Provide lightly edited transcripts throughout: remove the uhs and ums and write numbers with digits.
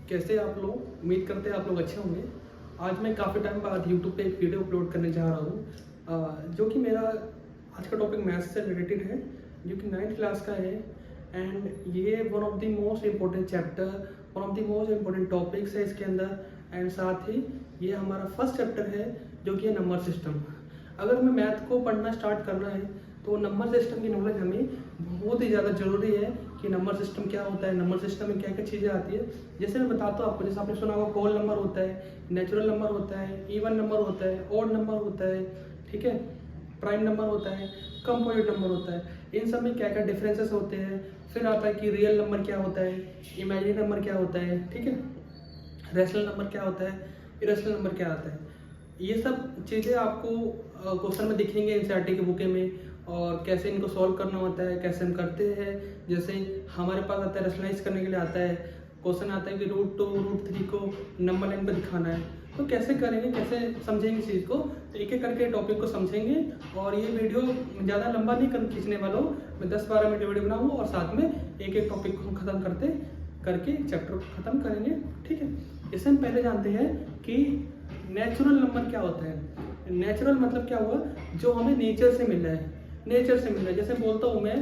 कैसे आप लोग? उम्मीद करते हैं आप लोग अच्छे होंगे। आज मैं काफ़ी टाइम बाद यूट्यूब पे एक वीडियो अपलोड करने जा रहा हूँ, जो कि मेरा आज का टॉपिक मैथ्स से रिलेटेड है, जो कि 9th क्लास का है। एंड ये one of the most important chapter, one of the most important topics है इसके अंदर। एंड साथ ही ये हमारा फर्स्ट चैप्टर है, जो कि है नंबर सिस्टम। अगर हमें मैथ को पढ़ना स्टार्ट करना है तो नंबर सिस्टम की नॉलेज हमें बहुत ही ज़्यादा ज़रूरी है कि नंबर सिस्टम क्या होता है, नंबर सिस्टम में क्या क्या चीज़ें आती है। जैसे मैं बताता हूँ आपको, जैसे आपने सुना होगा होल नंबर होता है, नेचुरल नंबर होता है, इवन नंबर होता है, ऑड नंबर होता है, ठीक है, प्राइम नंबर होता है, कंपोजिट नंबर होता है। इन सब में क्या क्या डिफरेंसेस होते हैं। फिर आता है कि रियल नंबर क्या होता है, इमेजिनरी नंबर क्या होता है, ठीक है, रैशनल नंबर क्या होता है, इरेशनल नंबर क्या आता है। ये सब चीज़ें आपको क्वेश्चन में दिखेंगे एनसीईआरटी के बुके में, और कैसे इनको सॉल्व करना होता है, कैसे हम करते हैं। जैसे हमारे पास आता है रैशनलाइज करने के लिए आता है क्वेश्चन, आता है कि √2 √3 को नंबर लाइन पर दिखाना है, तो कैसे करेंगे, कैसे समझेंगे इस चीज़ को। तो एक एक करके टॉपिक को समझेंगे। और ये वीडियो ज़्यादा लंबा नहीं खींचने वाला हूँ, मैं 10-12 मिनट वीडियो बनाऊँगा और साथ में एक एक टॉपिक को हम ख़त्म करके चैप्टर को ख़त्म करेंगे, ठीक है। इससे हम पहले जानते हैं कि नेचुरल नंबर क्या होता है। नेचुरल मतलब क्या हुआ, जो हमें नेचर से मिल रहा है, नेचर से मिल रहा है। जैसे बोलता हूँ मैं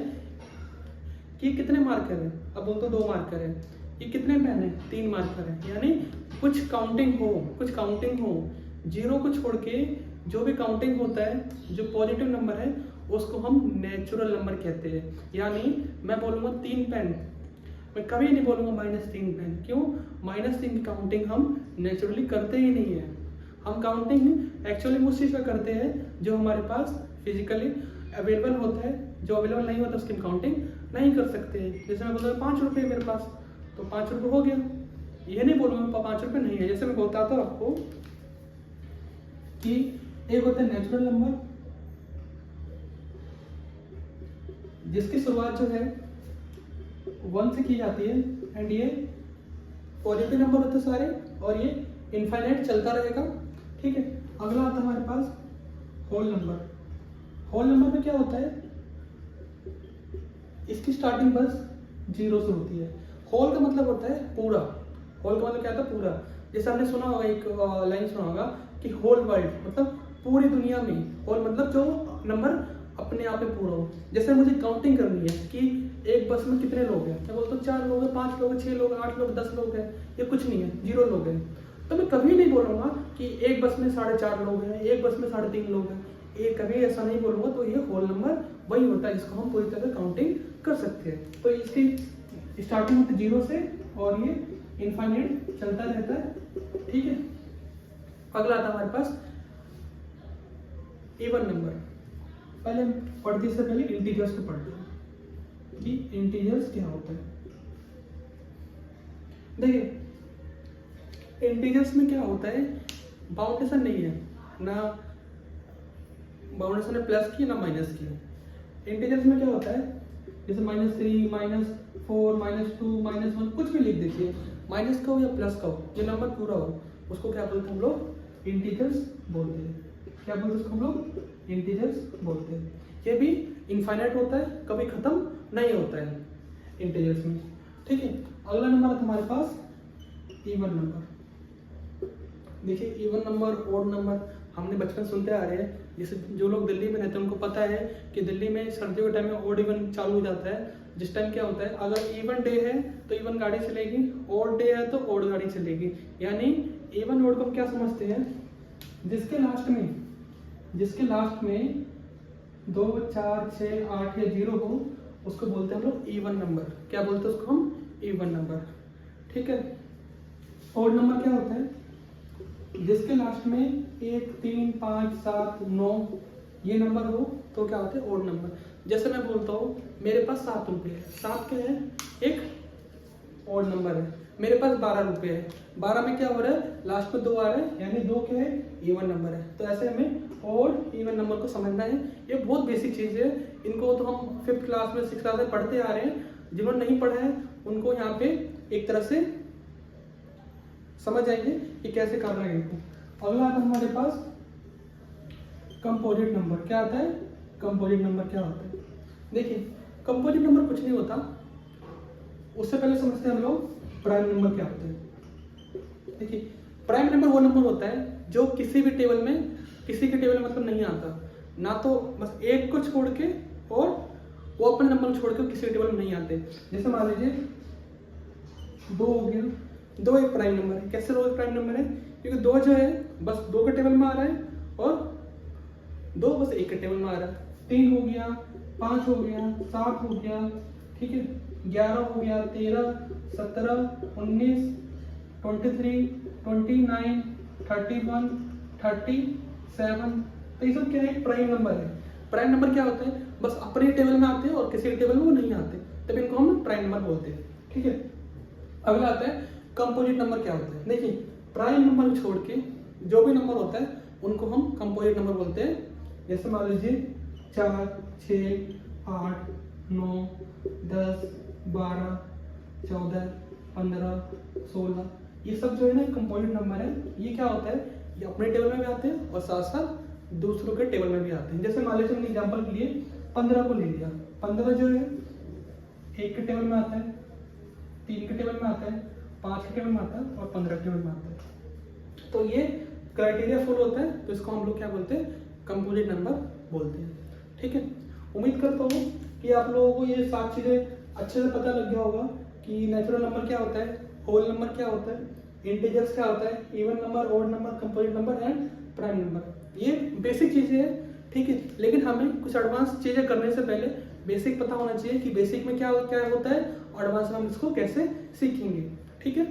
कि कितने मार्कर हैं, अब बोलता हूँ 2 मार्कर है, ये कितने पेन है, 3 मार्कर है। यानी कुछ काउंटिंग हो, जीरो को छोड़ के जो भी काउंटिंग होता है, जो पॉजिटिव नंबर है, उसको हम नेचुरल नंबर कहते हैं। यानी मैं बोलूँगा 3 पेन, मैं कभी नहीं बोलूँगा -3 पेन। क्यों? -3 की काउंटिंग हम नेचुरली करते ही नहीं है। हम काउंटिंग एक्चुअली उस चीज़ का करते हैं जो हमारे पास फिजिकली अवेलेबल होता है, जो अवेलेबल नहीं होता उसकी हम काउंटिंग नहीं कर सकते। जैसे मैं बोलता हूँ 5 रुपये मेरे पास, तो 5 रुपये हो गया। ये नहीं बोलूँगा 5 रुपये नहीं है। जैसे मैं बताता हूँ आपको कि एक होता है नेचुरल नंबर, जिसकी शुरुआत जो है 1 से की जाती है, एंड ये पॉजिटिव नंबर होते सारे, और ये इनफाइनाइट चलता रहेगा, ठीक है। अगला आता है हमारे पास होल नंबर। होल नंबर में क्या होता है, इसकी स्टार्टिंग बस 0 से होती है। होल का मतलब होता है पूरा। होल का मतलब क्या होता है, पूरा। जैसे आपने सुना होगा, एक लाइन सुना होगा कि होल वर्ल्ड, मतलब पूरी दुनिया में। होल मतलब जो नंबर अपने आप में पूरा हो। जैसे मुझे काउंटिंग करनी है कि एक बस में कितने लोग हैं, मैं बोलता हूँ 4 लोग हैं, 5 लोग हैं, 6 लोग हैं, 8 लोग, 10 लोग हैं। ये कुछ नहीं है, 0 लोग हैं। तो मैं कभी नहीं बोलूँगा कि एक बस में 4.5 लोग हैं, एक बस में 3.5 लोग हैं, ये कभी ऐसा नहीं बोलूँगा। तो ये होल नंबर वही होता है जिसको हम पूरी तरह काउंटिंग कर सकते हैं। तो इसकी स्टार्टिंग होती है 0 से, और ये इनफाइनाइट चलता रहता है, ठीक है। अगला आता है हमारे पास इवन नंबर। पहले पढ़ते से पहले इंटीजर्स को पढ़ते हैं कि इंटीजर्स क्या होता है। देखिए इंटीजर्स में क्या होता है, बाउंडेशन नहीं है, ना बाउंडेशन है प्लस की ना माइनस की। इंटीजर्स में क्या होता है, जैसे -3 -4 -2 -1 कुछ भी लिख दीजिए, माइनस का हो या प्लस का हो, जो नंबर पूरा हो उसको क्या बोलते हैं हम लोग, इंटीजर्स बोलते हैं। क्या बोलते हैं उसको हम लोग, इंटीजर्स बोलते हैं। ये भी इनफाइनाइट होता है, कभी खत्म नहीं होता है इंटीजर्स में, ठीक है। अगला नंबर है हमारे पास इवन नंबर। देखिए इवन नंबर, ऑड नंबर हमने बचपन सुनते आ रहे हैं। जैसे जो लोग दिल्ली में रहते हैं उनको पता है कि दिल्ली में सर्दियों के टाइम में ऑड इवन चालू हो जाता है। जिस टाइम क्या होता है, अगर इवन डे है तो इवन गाड़ी चलेगी, ऑड डे है तो ऑड गाड़ी चलेगी। यानी इवन ऑड को हम क्या समझते हैं, जिसके लास्ट में 2 4 6 8 या 0 हो, उसको बोलते हैं हम लोग इवन नंबर। क्या बोलते हैं उसको हम, इवन नंबर, ठीक है। ऑड नंबर क्या होता है, जिसके लास्ट में 1 3 5 7 9 ये नंबर हो तो क्या होता है, ऑड नंबर। जैसे मैं बोलता हूँ मेरे पास 7 रुपये है, 7 क्या है, एक ऑड नंबर है। मेरे पास 12 रुपये है, 12 में क्या हो रहा है, लास्ट में 2 आ रहा है, यानी 2 क्या है, इवन नंबर है। तो ऐसे हमें ऑड इवन नंबर को समझना है। ये बहुत बेसिक चीज़ है, इनको तो हम 5th क्लास में 6th क्लास में पढ़ते आ रहे हैं। जिन्होंने नहीं पढ़ा है उनको यहाँ पे एक तरह से समझ आएंगे कि कैसे करना है इनको। अगला आता है हमारे पास कंपोजिट नंबर। क्या आता है, कंपोजिट नंबर क्या होता है। देखिए कंपोजिट नंबर कुछ नहीं होता, उससे पहले समझते हैं हम लोग प्राइम नंबर क्या होता है। देखिए प्राइम नंबर वो नंबर होता है जो किसी भी टेबल में, किसी के टेबल में मतलब नहीं आता, ना तो बस एक को छोड़ के और वो अपने नंबर को छोड़ के किसी टेबल में नहीं आते। जैसे मान लीजिए 2 हो गया, 2 एक प्राइम नंबर है। कैसे 2 एक प्राइम नंबर है? क्योंकि 2 जो है बस 2 के टेबल में आ रहा है और 2 बस एक के टेबल में आ रहा है। 3 हो गया, 5 हो गया, 7 हो गया, ठीक है, 11 हो गया, 13, 17, 19, 23, 29, 31, 37। तो ये सब क्या है? प्राइम नंबर है। प्राइम नंबर क्या होते हैं? बस अपने टेबल में आते हैं और किसी टेबल में वो नहीं आते, तब इनको हम प्राइम नंबर बोलते हैं। ठीक है, अगला आता है कंपोजिट नंबर। क्या होता है? देखिए प्राइम नंबर छोड़ के जो भी नंबर होता है उनको हम कंपोजिट नंबर बोलते हैं। जैसे मान लीजिए 4, 6, 8, 9, 10, 12, 14, 15, 16, ये सब जो है ना कंपोजिट नंबर है। ये क्या होता है? ये अपने टेबल में भी आते हैं और साथ साथ दूसरों के टेबल में भी आते हैं। जैसे मान लीजिए हमने एग्जाम्पल के लिए 15 को ले लिया। 15 जो है 1 के टेबल में आता है, 3 के टेबल में आता है, 5 के टेबल में आता है और 15 के टेबल में आता है। तो ये क्राइटेरिया फुल होता है, तो इसको हम लोग क्या बोलते हैं? कंपोजिट नंबर बोलते हैं। ठीक है, उम्मीद करता हूँ कि आप लोगों को ये 7 चीज़ें अच्छे से पता लग गया होगा कि नेचुरल नंबर क्या होता है, होल नंबर क्या होता है, इंटीजर्स क्या होता है, even number, odd number, composite number and prime number. ये बेसिक चीज़ें हैं। ठीक है, लेकिन हमें कुछ एडवांस चीज़ें करने से पहले बेसिक पता होना चाहिए कि बेसिक में क्या क्या होता है और एडवांस में हम इसको कैसे सीखेंगे। ठीक है।